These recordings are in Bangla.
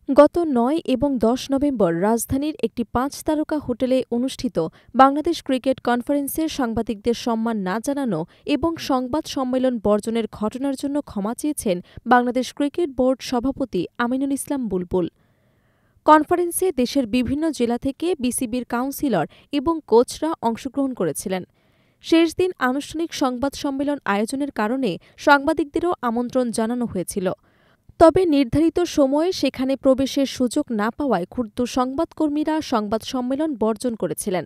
গত ৯ এবং ১০ নভেম্বর রাজধানীর একটি ৫ তারকা হোটেলে অনুষ্ঠিত বাংলাদেশ ক্রিকেট কনফারেন্সে সাংবাদিকদের সম্মান না জানানো এবং সংবাদ সম্মেলন বর্জনের ঘটনার জন্য ক্ষমা চেয়েছেন বাংলাদেশ ক্রিকেট বোর্ড সভাপতি আমিনুল ইসলাম বুলবুল। কনফারেন্সে দেশের বিভিন্ন জেলা থেকে বিসিবির কাউন্সিলর এবং কোচরা অংশগ্রহণ করেছিলেন। শেষ দিন আনুষ্ঠানিক সংবাদ সম্মেলন আয়োজনের কারণে সাংবাদিকদেরও আমন্ত্রণ জানানো হয়েছিল। তবে নির্ধারিত সময়ে সেখানে প্রবেশের সুযোগ না পাওয়ায় ক্ষুব্ধ সংবাদকর্মীরা সংবাদ সম্মেলন বর্জন করেছিলেন।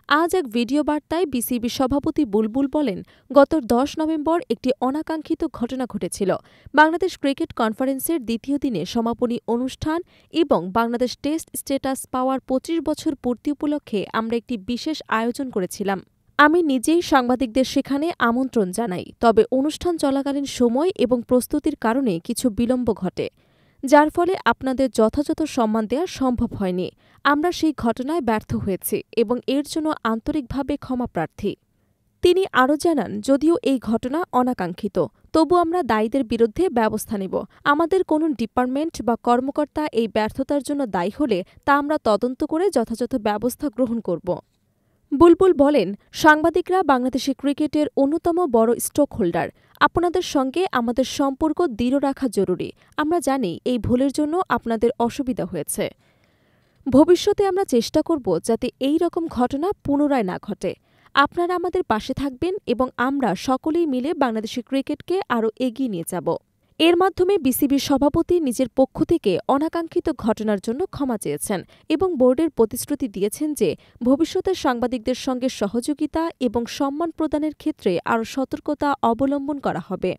আজ এক ভিডিও বার্তায় বিসিবি সভাপতি বুলবুল বলেন, গত ১০ নভেম্বর একটি অনাকাঙ্ক্ষিত ঘটনা ঘটেছিল। বাংলাদেশ ক্রিকেট কনফারেন্সের দ্বিতীয় দিনে সমাপনী অনুষ্ঠান এবং বাংলাদেশ টেস্ট স্ট্যাটাস পাওয়ার ২৫ বছর পূর্তি উপলক্ষে আমরা একটি বিশেষ আয়োজন করেছিলাম। আমি নিজেই সাংবাদিকদের সেখানে আমন্ত্রণ জানাই, তবে অনুষ্ঠান চলাকালীন সময় এবং প্রস্তুতির কারণে কিছু বিলম্ব ঘটে, যার ফলে আপনাদের যথাযথ সম্মান দেওয়া সম্ভব হয়নি। আমরা সেই ঘটনায় ব্যর্থ হয়েছি এবং এর জন্য আন্তরিকভাবে ক্ষমাপ্রার্থী। তিনি আরও জানান, যদিও এই ঘটনা অনাকাঙ্ক্ষিত, তবু আমরা দায়ীদের বিরুদ্ধে ব্যবস্থা নেব। আমাদের কোনো ডিপার্টমেন্ট বা কর্মকর্তা এই ব্যর্থতার জন্য দায়ী হলে তা আমরা তদন্ত করে যথাযথ ব্যবস্থা গ্রহণ করব। বুলবুল বলেন, সাংবাদিকরা বাংলাদেশি ক্রিকেটের অন্যতম বড় স্টক হোল্ডার। আপনাদের সঙ্গে আমাদের সম্পর্ক দৃঢ় রাখা জরুরি। আমরা জানি এই ভুলের জন্য আপনাদের অসুবিধা হয়েছে। ভবিষ্যতে আমরা চেষ্টা করব যাতে এই রকম ঘটনা পুনরায় না ঘটে। আপনারা আমাদের পাশে থাকবেন এবং আমরা সকলেই মিলে বাংলাদেশি ক্রিকেটকে আরও এগিয়ে নিয়ে যাব। এর মাধ্যমে বিসিবির সভাপতি নিজের পক্ষ থেকে অনাকাঙ্ক্ষিত ঘটনার জন্য ক্ষমা চেয়েছেন এবং বোর্ডের প্রতিশ্রুতি দিয়েছেন যে ভবিষ্যতে সাংবাদিকদের সঙ্গে সহযোগিতা এবং সম্মান প্রদানের ক্ষেত্রে আরও সতর্কতা অবলম্বন করা হবে।